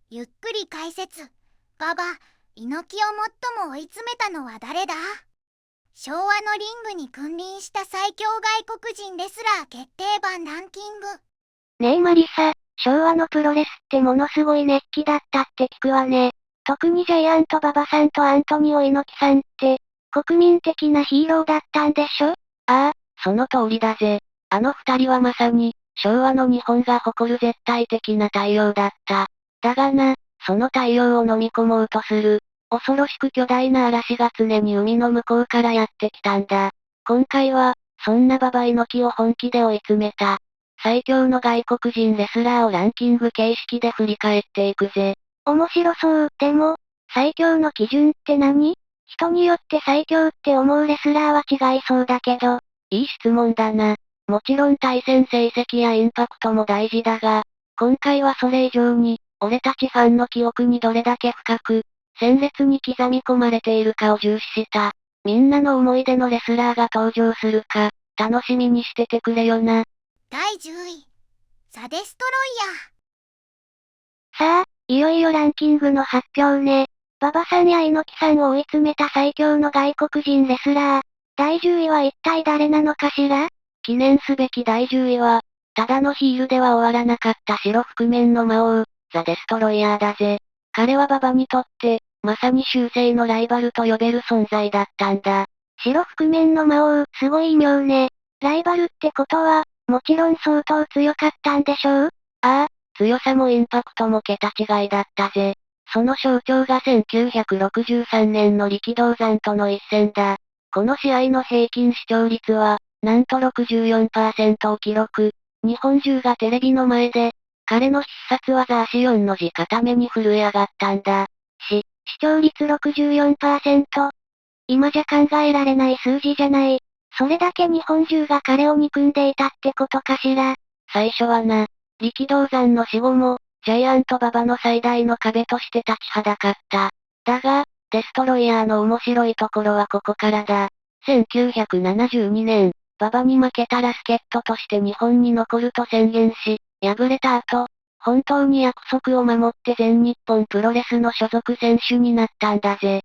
ゆっくり解説。馬場、猪木を最も追い詰めたのは誰だ？昭和のリングに君臨した最強外国人レスラー決定版ランキング。ねえマリサ、昭和のプロレスってものすごい熱気だったって聞くわね。特にジャイアント馬場さんとアントニオ猪木さんって、国民的なヒーローだったんでしょ？ああ、その通りだぜ。あの二人はまさに、昭和の日本が誇る絶対的な太陽だった。だがな、その太陽を飲み込もうとする、恐ろしく巨大な嵐が常に海の向こうからやってきたんだ。今回は、そんな馬場猪木を本気で追い詰めた、最強の外国人レスラーをランキング形式で振り返っていくぜ。面白そう。でも、最強の基準って何？人によって最強って思うレスラーは違いそうだけど。いい質問だな。もちろん対戦成績やインパクトも大事だが、今回はそれ以上に、俺たちファンの記憶にどれだけ深く、鮮烈に刻み込まれているかを重視した、みんなの思い出のレスラーが登場するか、楽しみにしててくれよな。第10位、ザ・デストロさあ、いよいよランキングの発表ね。馬場さんや猪木さんを追い詰めた最強の外国人レスラー。第10位は一体誰なのかしら？記念すべき第10位は、ただのヒールでは終わらなかった白覆面の魔王、ザ・デストロイヤーだぜ。彼は馬場にとって、まさに終生のライバルと呼べる存在だったんだ。白覆面の魔王、すごい異名ね。ライバルってことは、もちろん相当強かったんでしょう？ああ、強さもインパクトも桁違いだったぜ。その象徴が1963年の力道山との一戦だ。この試合の平均視聴率は、なんと64%を記録。日本中がテレビの前で、彼の必殺技足4の字固めに震え上がったんだ。視聴率64%。今じゃ考えられない数字じゃない。それだけ日本中が彼を憎んでいたってことかしら。最初はな、力道山の死後も、ジャイアント馬場の最大の壁として立ちはだかった。だが、デストロイヤーの面白いところはここからだ。1972年、馬場に負けたラスケットとして日本に残ると宣言し、敗れた後、本当に約束を守って全日本プロレスの所属選手になったんだぜ。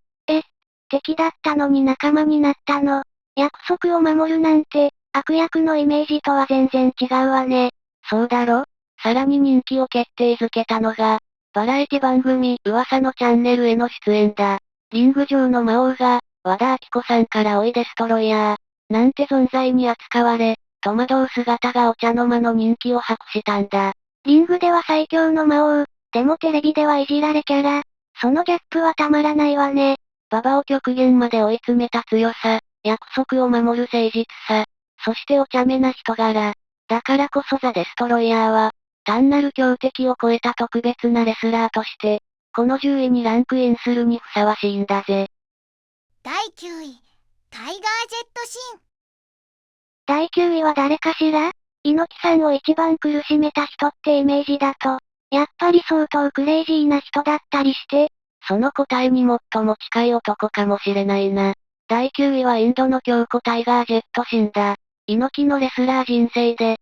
敵だったのに仲間になったの。約束を守るなんて、悪役のイメージとは全然違うわね。そうだろ？さらに人気を決定づけたのが、バラエティ番組、噂のチャンネルへの出演だ。リング上の魔王が、和田アキ子さんからおいデストロイヤー、なんて存在に扱われ、戸惑う姿がお茶の間の人気を博したんだ。リングでは最強の魔王、でもテレビではいじられキャラ。そのギャップはたまらないわね。馬場を極限まで追い詰めた強さ、約束を守る誠実さ、そしてお茶目な人柄。だからこそザ・デストロイヤーは、単なる強敵を超えた特別なレスラーとして、この10位にランクインするにふさわしいんだぜ。第9位、タイガー・ジェット・シン。第9位は誰かしら？猪木さんを一番苦しめた人ってイメージだと、やっぱり相当クレイジーな人だったりして、その答えに最も近い男かもしれないな。第9位はインドの強固タイガー・ジェット・シンだ。猪木のレスラー人生で、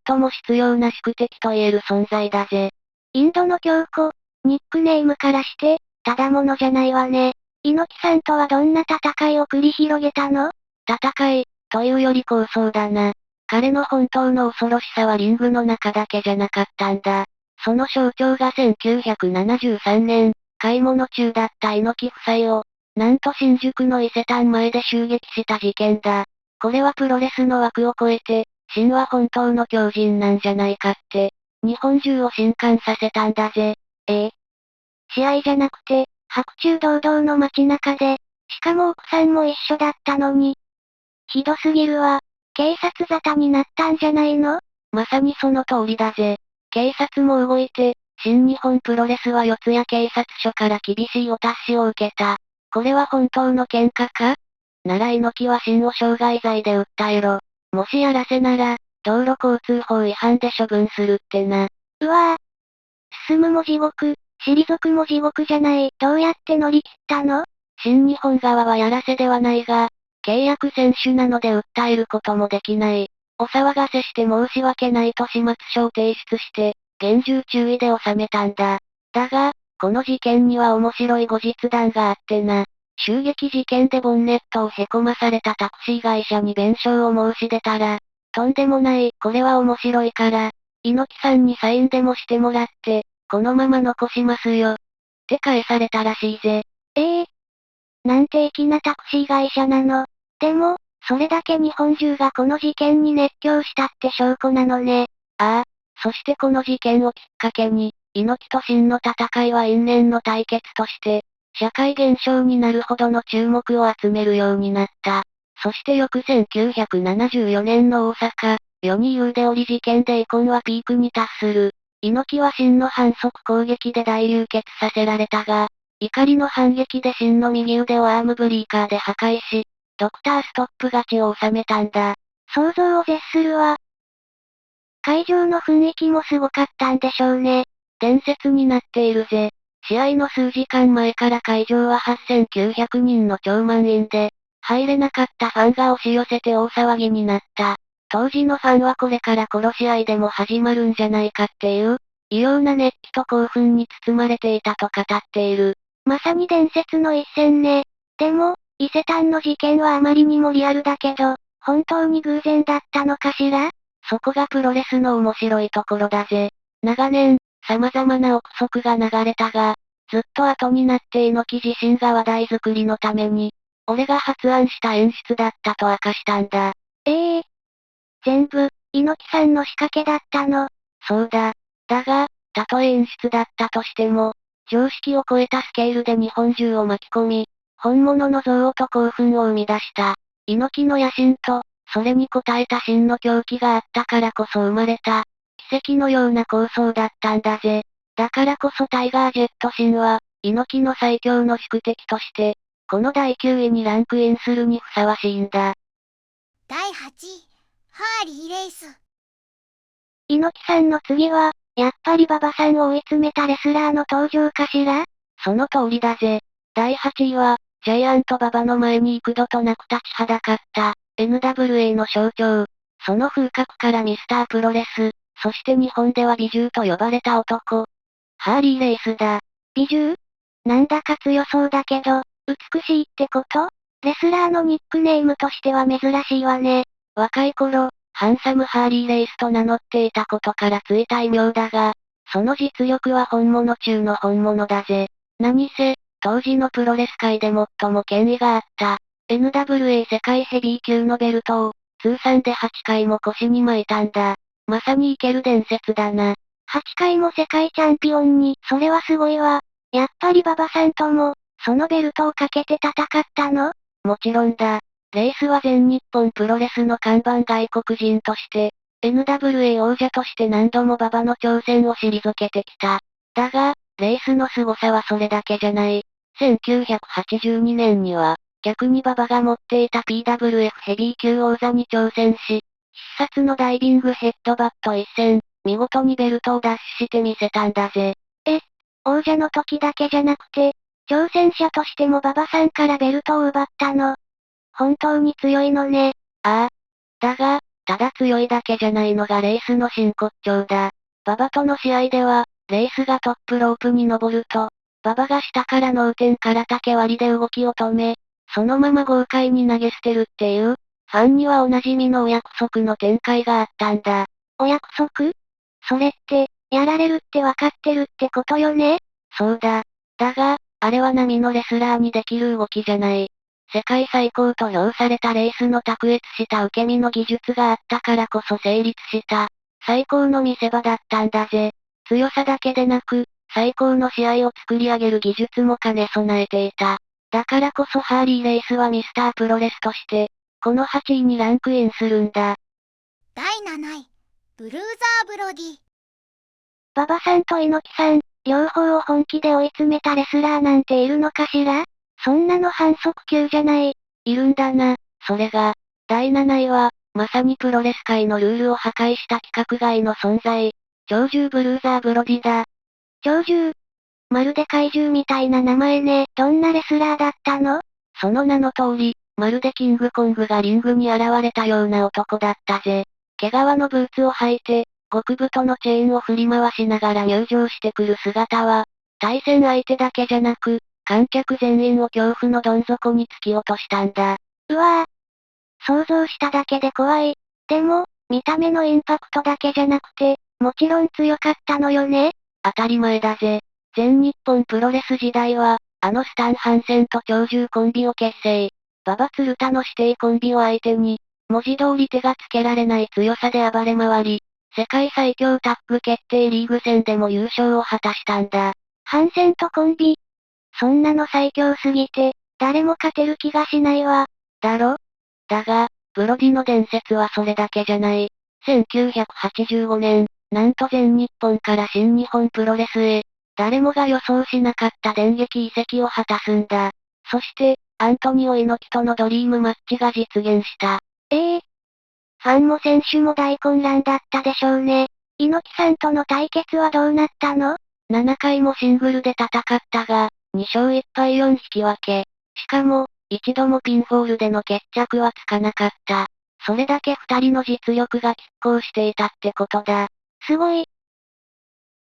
最も必要な宿敵と言える存在だぜ。インドの強固、ニックネームからして、ただものじゃないわね。猪木さんとはどんな戦いを繰り広げたの？戦い、というより構想だな。彼の本当の恐ろしさはリングの中だけじゃなかったんだ。その象徴が1973年、買い物中だった猪木夫妻を、なんと新宿の伊勢丹前で襲撃した事件だ。これはプロレスの枠を超えて、真は本当の狂人なんじゃないかって、日本中を震撼させたんだぜ。試合じゃなくて、白昼堂々の街中で、しかも奥さんも一緒だったのに。ひどすぎるわ。警察沙汰になったんじゃないの？まさにその通りだぜ。警察も動いて、新日本プロレスは四谷警察署から厳しいお達しを受けた。これは本当の喧嘩か？なら猪木は真を傷害罪で訴えろ。もしやらせなら、道路交通法違反で処分するってな。うわぁ。進むも地獄、退くも地獄じゃない。どうやって乗り切ったの？新日本側はやらせではないが、契約選手なので訴えることもできない。お騒がせして申し訳ないと始末書を提出して、厳重注意で収めたんだ。だが、この事件には面白い後日談があってな。襲撃事件でボンネットをへこまされたタクシー会社に弁償を申し出たら、とんでもない、これは面白いから、猪木さんにサインでもしてもらって、このまま残しますよ。って返されたらしいぜ。なんて粋なタクシー会社なの。でも、それだけ日本中がこの事件に熱狂したって証拠なのね。ああ、そしてこの事件をきっかけに、猪木と真の戦いは因縁の対決として、社会現象になるほどの注目を集めるようになった。そして翌1974年の大阪、世に言うで折事件で遺恨はピークに達する。猪木は真の反則攻撃で大流血させられたが、怒りの反撃で真の右腕をアームブリーカーで破壊し、ドクターストップ勝ちを収めたんだ。想像を絶するわ。会場の雰囲気もすごかったんでしょうね。伝説になっているぜ。試合の数時間前から会場は8900人の超満員で、入れなかったファンが押し寄せて大騒ぎになった。当時のファンはこれから殺し合いでも始まるんじゃないかっていう、異様な熱気と興奮に包まれていたと語っている。まさに伝説の一戦ね。でも、伊勢丹の事件はあまりにもリアルだけど、本当に偶然だったのかしら？そこがプロレスの面白いところだぜ。長年、様々な憶測が流れたが、ずっと後になって猪木自身が話題作りのために、俺が発案した演出だったと明かしたんだ。全部、猪木さんの仕掛けだったの。そうだ。だが、たとえ演出だったとしても、常識を超えたスケールで日本中を巻き込み、本物の憎悪と興奮を生み出した。猪木の野心と、それに応えた真の狂気があったからこそ生まれた、奇跡のような構想だったんだぜ。だからこそタイガージェット神は、猪木の最強の宿敵として、この第9位にランクインするにふさわしいんだ。第8位、ハーリーレイス。猪木さんの次は、やっぱり馬場さんを追い詰めたレスラーの登場かしら？その通りだぜ。第8位は、ジャイアント馬場の前に幾度となく立ちはだかった、NWA の象徴。その風格からミスタープロレス、そして日本では美獣と呼ばれた男。ハーリーレイスだ。美獣？なんだか強そうだけど、美しいってこと？レスラーのニックネームとしては珍しいわね。若い頃、ハンサムハーリーレイスと名乗っていたことからついた異名だが、その実力は本物中の本物だぜ。何せ、当時のプロレス界で最も権威があった、NWA 世界ヘビー級のベルトを、通算で8回も腰に巻いたんだ。まさに生ける伝説だな。8回も世界チャンピオンに、それはすごいわ。やっぱり馬場さんとも、そのベルトをかけて戦ったの？もちろんだ。レイスは全日本プロレスの看板外国人として、NWA 王者として何度も馬場の挑戦を退けてきた。だが、レイスの凄さはそれだけじゃない。1982年には、逆に馬場が持っていた PWF ヘビー級王座に挑戦し、必殺のダイビングヘッドバット一戦、見事にベルトを奪取してみせたんだぜ。王者の時だけじゃなくて、挑戦者としても馬場さんからベルトを奪ったの。本当に強いのね。ああ。だが、ただ強いだけじゃないのがレイスの真骨頂だ。馬場との試合では、レイスがトップロープに登ると、馬場が下から脳天から竹割りで動きを止め、そのまま豪快に投げ捨てるっていう、ファンにはおなじみのお約束の展開があったんだ。お約束？それって、やられるってわかってるってことよね？そうだ。だが、あれは並のレスラーにできる動きじゃない。世界最高と評されたレイスの卓越した受け身の技術があったからこそ成立した、最高の見せ場だったんだぜ。強さだけでなく、最高の試合を作り上げる技術も兼ね備えていた。だからこそハーリー・レイスはミスタープロレスとして、この8位にランクインするんだ。第7位、ブルーザー・ブロディ。馬場さんと猪木さん、両方を本気で追い詰めたレスラーなんているのかしら？そんなの反則級じゃない。いるんだな。それが、第7位は、まさにプロレス界のルールを破壊した規格外の存在。鳥獣ブルーザー・ブロディだ。鳥獣？まるで怪獣みたいな名前ね。どんなレスラーだったの？その名の通り、まるでキングコングがリングに現れたような男だったぜ。毛皮のブーツを履いて、極太のチェーンを振り回しながら入場してくる姿は、対戦相手だけじゃなく、観客全員を恐怖のどん底に突き落としたんだ。うわぁ。想像しただけで怖い。でも、見た目のインパクトだけじゃなくて、もちろん強かったのよね。当たり前だぜ。全日本プロレス時代は、あのスタン・ハンセンと鳥獣コンビを結成。馬場鶴田の指定コンビを相手に、文字通り手がつけられない強さで暴れ回り、世界最強タッグ決定リーグ戦でも優勝を果たしたんだ。ハンセンとコンビ。そんなの最強すぎて、誰も勝てる気がしないわ。だろ？だが、ブロディの伝説はそれだけじゃない。1985年、なんと全日本から新日本プロレスへ、誰もが予想しなかった電撃移籍を果たすんだ。そして、アントニオ猪木とのドリームマッチが実現した。ファンも選手も大混乱だったでしょうね。猪木さんとの対決はどうなったの？ 7回もシングルで戦ったが、2勝1敗4引き分け。しかも、一度もピンフォールでの決着はつかなかった。それだけ二人の実力が拮抗していたってことだ。すごい。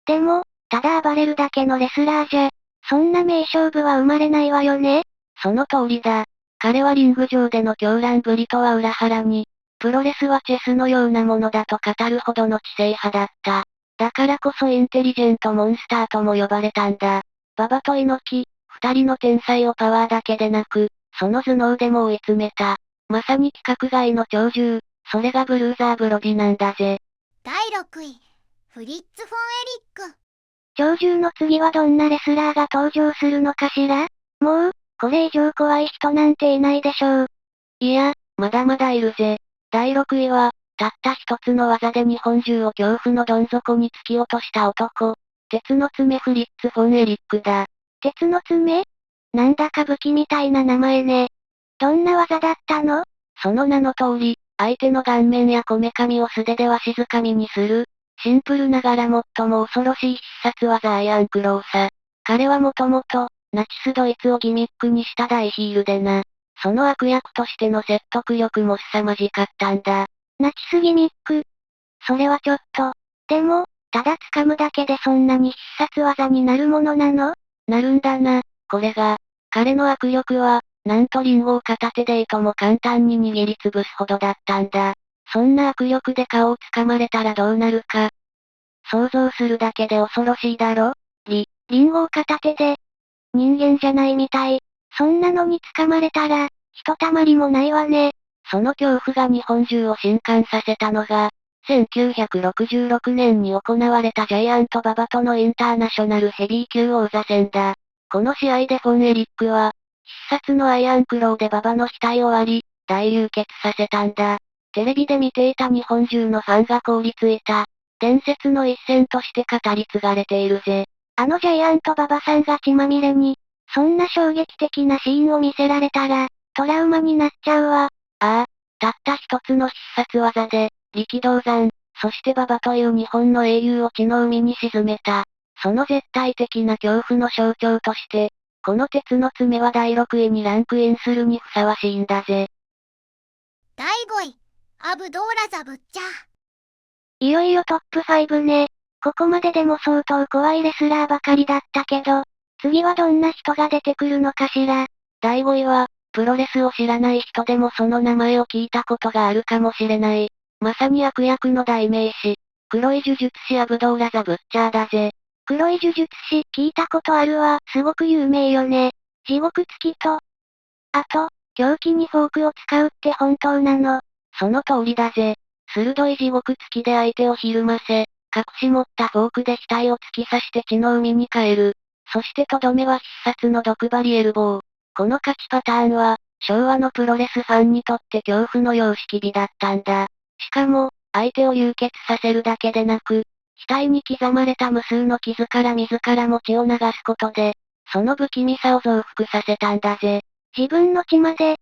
でも、ただ暴れるだけのレスラーじゃ、そんな名勝負は生まれないわよね。その通りだ。彼はリング上での狂乱ぶりとは裏腹に、プロレスはチェスのようなものだと語るほどの知性派だった。だからこそインテリジェントモンスターとも呼ばれたんだ。馬場と猪木、二人の天才をパワーだけでなく、その頭脳でも追い詰めた。まさに規格外の鳥獣、それがブルーザー・ブロディなんだぜ。第6位、フリッツ・フォン・エリック。鳥獣の次はどんなレスラーが登場するのかしら？もう、これ以上怖い人なんていないでしょう。いや、まだまだいるぜ。第6位は、たった一つの技で日本中を恐怖のどん底に突き落とした男。鉄の爪フリッツ・フォン・エリックだ。鉄の爪？なんだか武器みたいな名前ね。どんな技だったの？その名の通り、相手の顔面やこめかみを素手でわしづかみにする。シンプルながら最も恐ろしい必殺技アイアンクローさ。彼はもともと、ナチスドイツをギミックにした大ヒールでな。その悪役としての説得力も凄まじかったんだ。ナチスギミック。それはちょっと。でも、ただ掴むだけでそんなに必殺技になるものなの？なるんだな、これが。彼の握力は、なんとリンゴを片手でいとも簡単に握りつぶすほどだったんだ。そんな握力で顔を掴まれたらどうなるか。想像するだけで恐ろしいだろ？リンゴを片手で。人間じゃないみたい。そんなのに掴まれたら、ひとたまりもないわね。その恐怖が日本中を震撼させたのが、1966年に行われたジャイアント馬場とのインターナショナルヘビー級王座戦だ。この試合でフォン・エリックは、必殺のアイアンクローで馬場の額を割り、大流血させたんだ。テレビで見ていた日本中のファンが凍りついた。伝説の一戦として語り継がれているぜ。あのジャイアント馬場さんが血まみれに、そんな衝撃的なシーンを見せられたら、トラウマになっちゃうわ。ああ、たった一つの必殺技で、力道山、そして馬場という日本の英雄を血の海に沈めた。その絶対的な恐怖の象徴として、この鉄の爪は第6位にランクインするにふさわしいんだぜ。第5位、アブドーラザ・ブッチャー。いよいよトップ5ね。ここまででも相当怖いレスラーばかりだったけど、次はどんな人が出てくるのかしら。第5位は、プロレスを知らない人でもその名前を聞いたことがあるかもしれない。まさに悪役の代名詞。黒い呪術師アブドーラザ・ブッチャーだぜ。黒い呪術師聞いたことあるわ。すごく有名よね。地獄突きと、あと、凶器にフォークを使うって本当なの？その通りだぜ。鋭い地獄突きで相手をひるませ、隠し持ったフォークで額を突き刺して血の海に変える。そしてとどめは必殺の毒針エルボー。この勝ちパターンは、昭和のプロレスファンにとって恐怖の様式美だったんだ。しかも、相手を流血させるだけでなく、額に刻まれた無数の傷から自らも血を流すことで、その不気味さを増幅させたんだぜ。自分の血まで。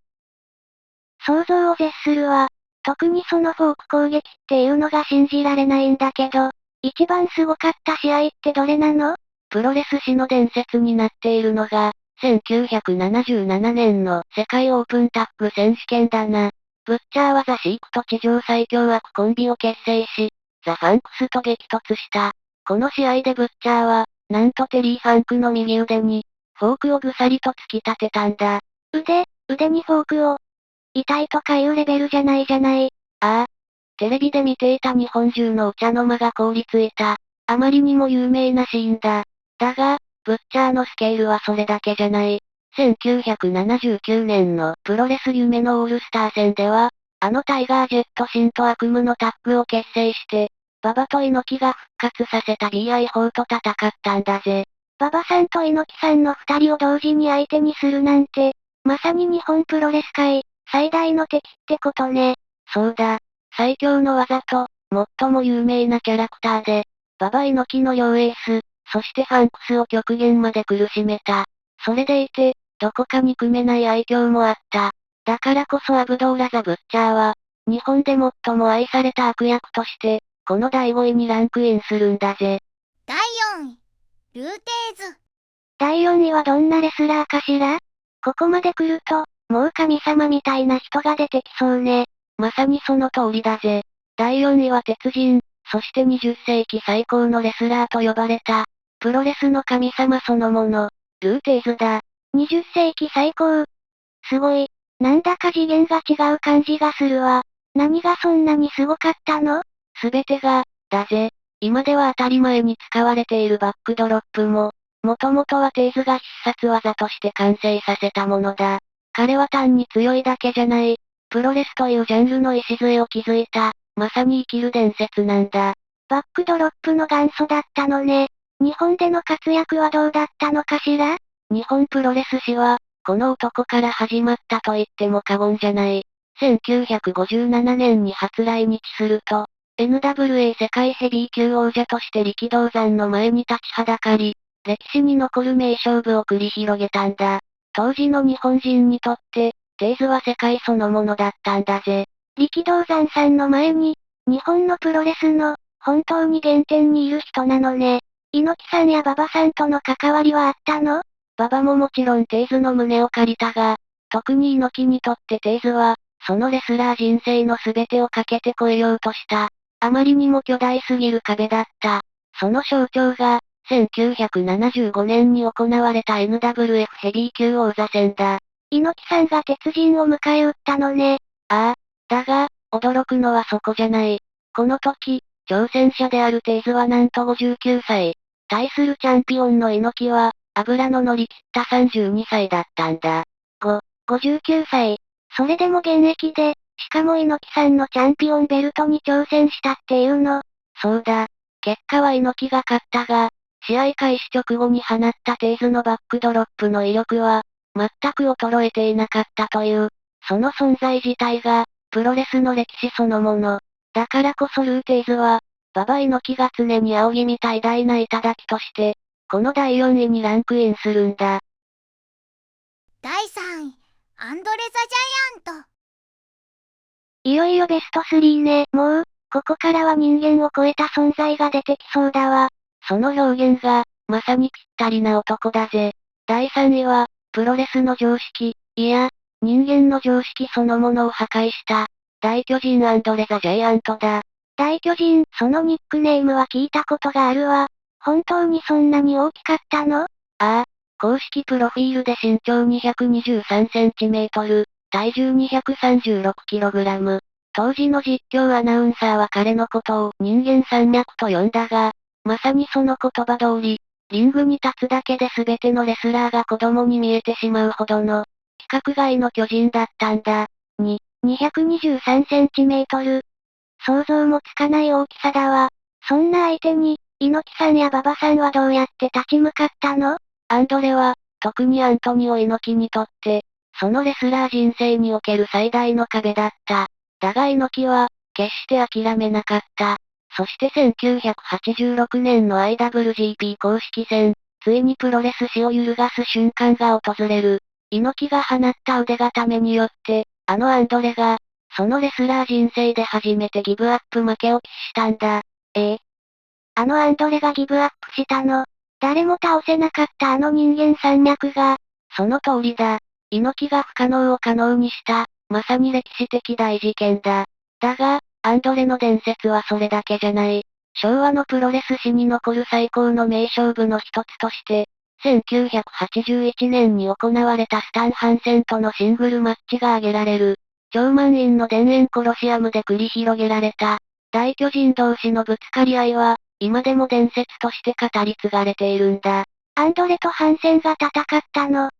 想像を絶するわ。特にそのフォーク攻撃っていうのが信じられないんだけど、一番すごかった試合ってどれなの？プロレス史の伝説になっているのが、1977年の世界オープンタッグ選手権だな。ブッチャーはザ・シークと地上最強悪コンビを結成し、ザ・ファンクスと激突した。この試合でブッチャーは、なんとテリー・ファンクの右腕に、フォークをぐさりと突き立てたんだ。腕にフォークを。痛いとかいうレベルじゃないじゃない。ああ。テレビで見ていた日本中のお茶の間が凍りついた。あまりにも有名なシーンだ。だが、ブッチャーのスケールはそれだけじゃない。1979年のプロレス夢のオールスター戦では、あのタイガー・ジェットシンと悪夢のタッグを結成して、馬場と猪木が復活させた BI4 と戦ったんだぜ。馬場さんと猪木さんの二人を同時に相手にするなんて、まさに日本プロレス界、最大の敵ってことね。そうだ。最強の技と、最も有名なキャラクターで、馬場猪木の両エース、そしてファンクスを極限まで苦しめた。それでいて、どこか憎めない愛嬌もあった。だからこそアブドーラ・ザ・ブッチャーは、日本で最も愛された悪役として、この第5位にランクインするんだぜ。第4位、ルーテーズ。第4位はどんなレスラーかしら？ここまで来ると、もう神様みたいな人が出てきそうね。まさにその通りだぜ。第4位は鉄人、そして20世紀最高のレスラーと呼ばれた、プロレスの神様そのもの、ルーテーズだ。20世紀最高。すごい。なんだか次元が違う感じがするわ。何がそんなにすごかったの？すべてが、だぜ。今では当たり前に使われているバックドロップも、もともとはテーズが必殺技として完成させたものだ。彼は単に強いだけじゃない、プロレスというジャンルの礎を築いた、まさに生きる伝説なんだ。バックドロップの元祖だったのね。日本での活躍はどうだったのかしら？日本プロレス史は、この男から始まったと言っても過言じゃない。1957年に初来日すると、NWA 世界ヘビー級王者として力道山の前に立ちはだかり、歴史に残る名勝負を繰り広げたんだ。当時の日本人にとって、テーズは世界そのものだったんだぜ。力道山さんの前に、日本のプロレスの、本当に原点にいる人なのね。猪木さんや馬場さんとの関わりはあったの？馬場ももちろんテーズの胸を借りたが、特に猪木にとってテーズは、そのレスラー人生の全てをかけて越えようとした。あまりにも巨大すぎる壁だった。その象徴が、1975年に行われた NWF ヘビー級王座戦だ。猪木さんが鉄人を迎え撃ったのね。ああ。だが、驚くのはそこじゃない。この時、挑戦者であるテーズはなんと59歳。対するチャンピオンの猪木は、油の乗り切った32歳だったんだ。59歳。それでも現役で、しかも猪木さんのチャンピオンベルトに挑戦したっていうの？そうだ。結果は猪木が勝ったが、試合開始直後に放ったテーズのバックドロップの威力は、全く衰えていなかったという、その存在自体が、プロレスの歴史そのもの。だからこそルーテーズは、馬場猪木が常に仰ぎ見た偉大な頂として、この第4位にランクインするんだ。第3位、アンドレ・ザ・ジャイアント。いよいよベスト3ね。もう、ここからは人間を超えた存在が出てきそうだわ。その表現が、まさにぴったりな男だぜ。第3位は、プロレスの常識、いや、人間の常識そのものを破壊した、大巨人アンドレ・ザ・ジャイアントだ。大巨人、そのニックネームは聞いたことがあるわ。本当にそんなに大きかったの？ああ、公式プロフィールで身長223センチメートル、体重236キログラム。当時の実況アナウンサーは彼のことを人間山脈と呼んだが、まさにその言葉通り、リングに立つだけで全てのレスラーが子供に見えてしまうほどの、規格外の巨人だったんだ。223センチメートル。想像もつかない大きさだわ。そんな相手に、猪木さんや馬場さんはどうやって立ち向かったの？アンドレは、特にアントニオ猪木にとって、そのレスラー人生における最大の壁だった。だが猪木は、決して諦めなかった。そして1986年の IWGP 公式戦、ついにプロレス史を揺るがす瞬間が訪れる。猪木が放った腕固めによって、あのアンドレが、そのレスラー人生で初めてギブアップ負けを喫したんだ。あのアンドレがギブアップしたの？誰も倒せなかったあの人間山脈が。その通りだ。猪木が不可能を可能にした、まさに歴史的大事件だ。だが、アンドレの伝説はそれだけじゃない。昭和のプロレス史に残る最高の名勝負の一つとして、1981年に行われたスタン・ハンセンとのシングルマッチが挙げられる。超満員の田園コロシアムで繰り広げられた、大巨人同士のぶつかり合いは、今でも伝説として語り継がれているんだ。アンドレとハンセンが戦ったの。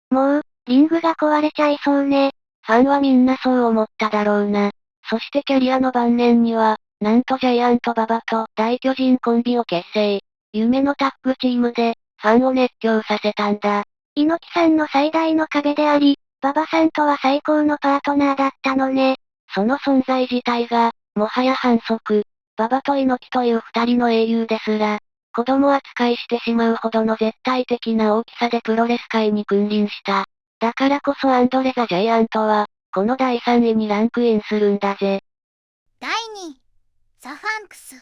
もう、リングが壊れちゃいそうね。ファンはみんなそう思っただろうな。そしてキャリアの晩年には、なんとジャイアント馬場と大巨人コンビを結成。夢のタッグチームで、ファンを熱狂させたんだ。猪木さんの最大の壁であり、馬場さんとは最高のパートナーだったのね。その存在自体が、もはや反則。馬場と猪木という二人の英雄ですら、子供扱いしてしまうほどの絶対的な大きさでプロレス界に君臨した。だからこそアンドレ・ザ・ジャイアントは、この第3位にランクインするんだぜ。第2位、ザ・ファンクス。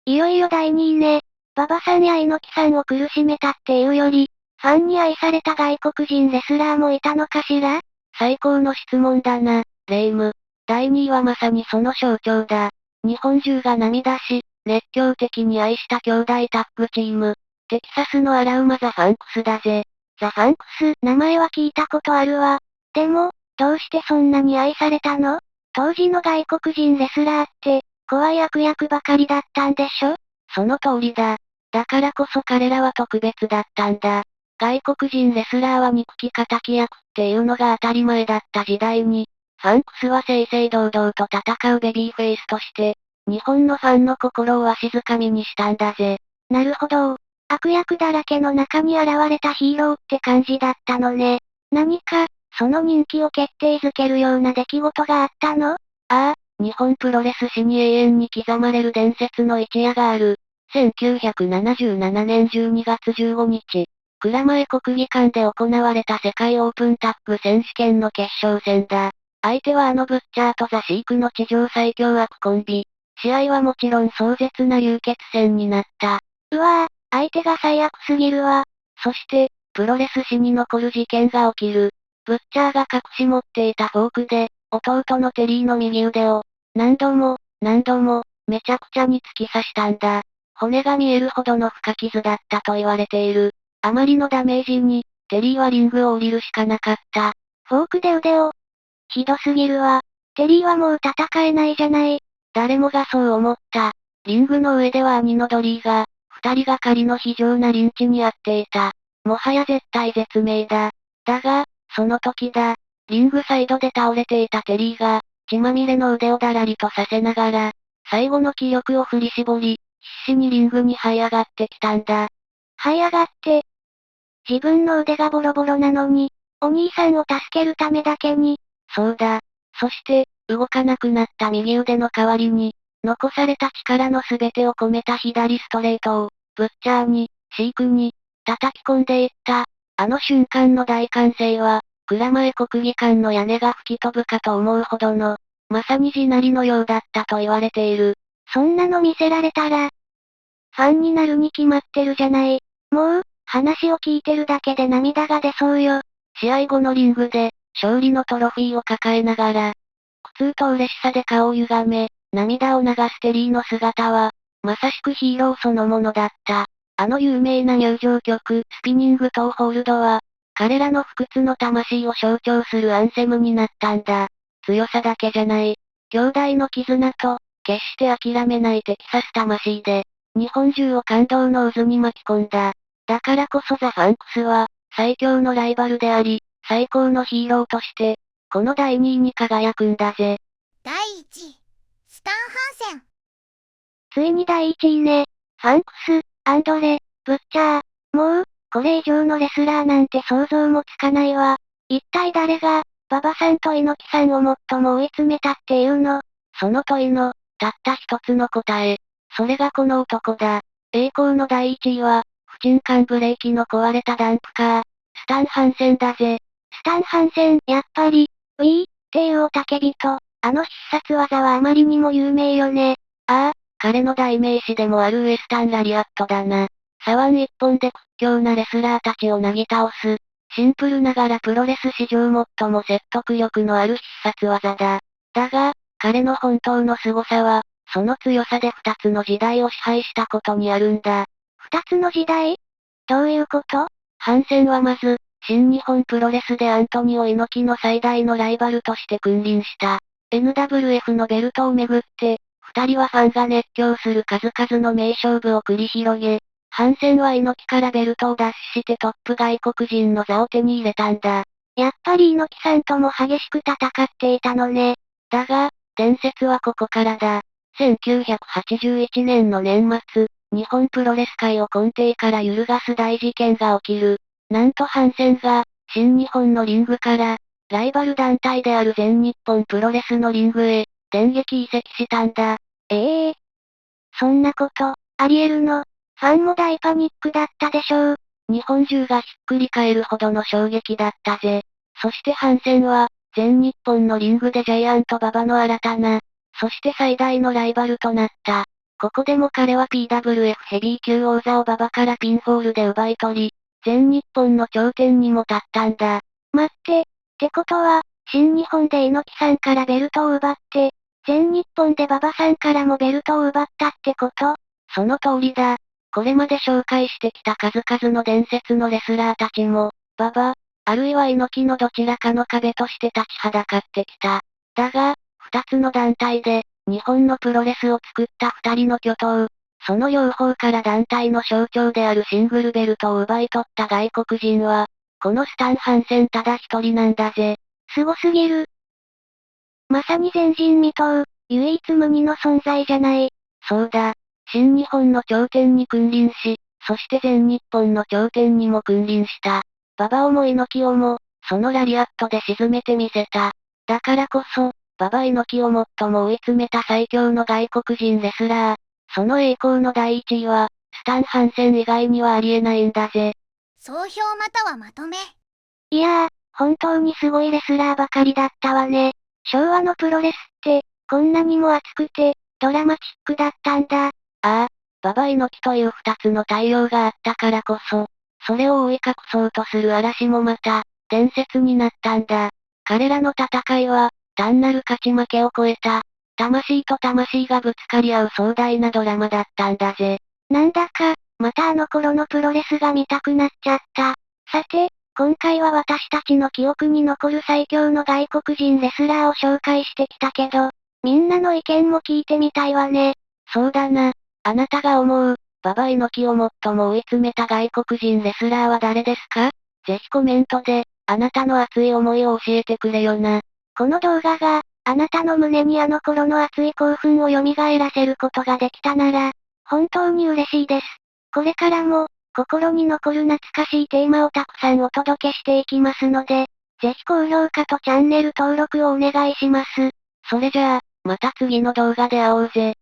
いよいよ第2位ね。馬場さんや猪木さんを苦しめたっていうより、ファンに愛された外国人レスラーもいたのかしら？最高の質問だな、レイム。第2位はまさにその象徴だ。日本中が涙し、熱狂的に愛した兄弟タッグチーム。テキサスの荒馬ザ・ファンクスだぜ。ザ・ファンクス、名前は聞いたことあるわ。でも、どうしてそんなに愛されたの？当時の外国人レスラーって、怖い悪役ばかりだったんでしょ？その通りだ。だからこそ彼らは特別だったんだ。外国人レスラーは憎き敵役っていうのが当たり前だった時代に、ファンクスは正々堂々と戦うベビーフェイスとして、日本のファンの心をわしづかみにしたんだぜ。なるほど。悪役だらけの中に現れたヒーローって感じだったのね。何か、その人気を決定づけるような出来事があったの？ああ、日本プロレス史に永遠に刻まれる伝説の一夜がある。1977年12月15日、蔵前国技館で行われた世界オープンタッグ選手権の決勝戦だ。相手はあのブッチャーとザ・シークの地上最強悪コンビ。試合はもちろん壮絶な流血戦になった。うわぁ、相手が最悪すぎるわ。そして、プロレス史に残る事件が起きる。ブッチャーが隠し持っていたフォークで、弟のテリーの右腕を、何度も、めちゃくちゃに突き刺したんだ。骨が見えるほどの深傷だったと言われている。あまりのダメージに、テリーはリングを降りるしかなかった。フォークで腕を。ひどすぎるわ。テリーはもう戦えないじゃない。誰もがそう思った。リングの上では兄のドリーが、二人がかりの非常なリンチに遭っていた。もはや絶体絶命だ。だが、その時だ。リングサイドで倒れていたテリーが、血まみれの腕をだらりとさせながら、最後の気力を振り絞り、必死にリングに這い上がってきたんだ。這い上がって。自分の腕がボロボロなのに、お兄さんを助けるためだけに。そうだ。そして、動かなくなった右腕の代わりに、残された力の全てを込めた左ストレートを、ブッチャーに、シークに、叩き込んでいった。あの瞬間の大歓声は、蔵前国技館の屋根が吹き飛ぶかと思うほどの、まさに地鳴りのようだったと言われている。そんなの見せられたら、ファンになるに決まってるじゃない。もう、話を聞いてるだけで涙が出そうよ。試合後のリングで、勝利のトロフィーを抱えながら、苦痛と嬉しさで顔を歪め、涙を流すテリーの姿は、まさしくヒーローそのものだった。あの有名な入場曲、スピニングトーホールドは、彼らの不屈の魂を象徴するアンセムになったんだ。強さだけじゃない。兄弟の絆と、決して諦めないテキサス魂で、日本中を感動の渦に巻き込んだ。だからこそザ・ファンクスは、最強のライバルであり、最高のヒーローとして、この第2位に輝くんだぜ。第1位、スタン・ハンセン。ついに第1位ね。ファンクス、アンドレ、ブッチャー。もう、これ以上のレスラーなんて想像もつかないわ。一体誰が、馬場さんと猪木さんを最も追い詰めたっていうの？その問いの、たった一つの答え。それがこの男だ。栄光の第1位は、不沈艦ブレーキの壊れたダンプカー、スタン・ハンセンだぜ。スタン・ハンセン、やっぱり、ウィーっていう雄たけびと、あの必殺技はあまりにも有名よね。ああ、彼の代名詞でもあるウエスタンラリアットだな。左腕一本で屈強なレスラーたちをなぎ倒す。シンプルながらプロレス史上最も説得力のある必殺技だ。だが、彼の本当の凄さは、その強さで2つの時代を支配したことにあるんだ。2つの時代？どういうこと？ハンセンはまず、新日本プロレスでアントニオ猪木の最大のライバルとして君臨した。NWF のベルトをめぐって、二人はファンが熱狂する数々の名勝負を繰り広げ、ハンセンは猪木からベルトを奪取してトップ外国人の座を手に入れたんだ。やっぱり猪木さんとも激しく戦っていたのね。だが、伝説はここからだ。1981年の年末、日本プロレス界を根底から揺るがす大事件が起きる。なんとハンセンが、新日本のリングから、ライバル団体である全日本プロレスのリングへ、電撃移籍したんだ。そんなこと、ありえるの？ファンも大パニックだったでしょう。日本中がひっくり返るほどの衝撃だったぜ。そしてハンセンは、全日本のリングでジャイアント馬場の新たな、そして最大のライバルとなった。ここでも彼は PWF ヘビー級王座を馬場からピンフォールで奪い取り、全日本の頂点にも立ったんだ。待って、ってことは、新日本で猪木さんからベルトを奪って、全日本で馬場さんからもベルトを奪ったってこと？その通りだ。これまで紹介してきた数々の伝説のレスラーたちも、馬場、あるいは猪木のどちらかの壁として立ちはだかってきた。だが、二つの団体で、日本のプロレスを作った二人の巨頭、その両方から団体の象徴であるシングルベルトを奪い取った外国人は、このスタン・ハンセンただ一人なんだぜ。すごすぎる。まさに前人未到、唯一無二の存在じゃない。そうだ。新日本の頂点に君臨し、そして全日本の頂点にも君臨した。馬場をも猪木をも、そのラリアットで沈めてみせた。だからこそ、馬場猪木を最も追い詰めた最強の外国人レスラー。その栄光の第一位は、スタン・ハンセン以外にはありえないんだぜ。総評またはまとめ。いやー、本当にすごいレスラーばかりだったわね。昭和のプロレスって、こんなにも熱くて、ドラマチックだったんだ。ああ、馬場猪木という二つの太陽があったからこそ、それを覆い隠そうとする嵐もまた、伝説になったんだ。彼らの戦いは、単なる勝ち負けを超えた、魂と魂がぶつかり合う壮大なドラマだったんだぜ。なんだか、またあの頃のプロレスが見たくなっちゃった。さて、今回は私たちの記憶に残る最強の外国人レスラーを紹介してきたけど、みんなの意見も聞いてみたいわね。そうだな。あなたが思う、馬場猪木を最も追い詰めた外国人レスラーは誰ですか？ぜひコメントで、あなたの熱い思いを教えてくれよな。この動画が、あなたの胸にあの頃の熱い興奮を蘇らせることができたなら、本当に嬉しいです。これからも、心に残る懐かしいテーマをたくさんお届けしていきますので、ぜひ高評価とチャンネル登録をお願いします。それじゃあ、また次の動画で会おうぜ。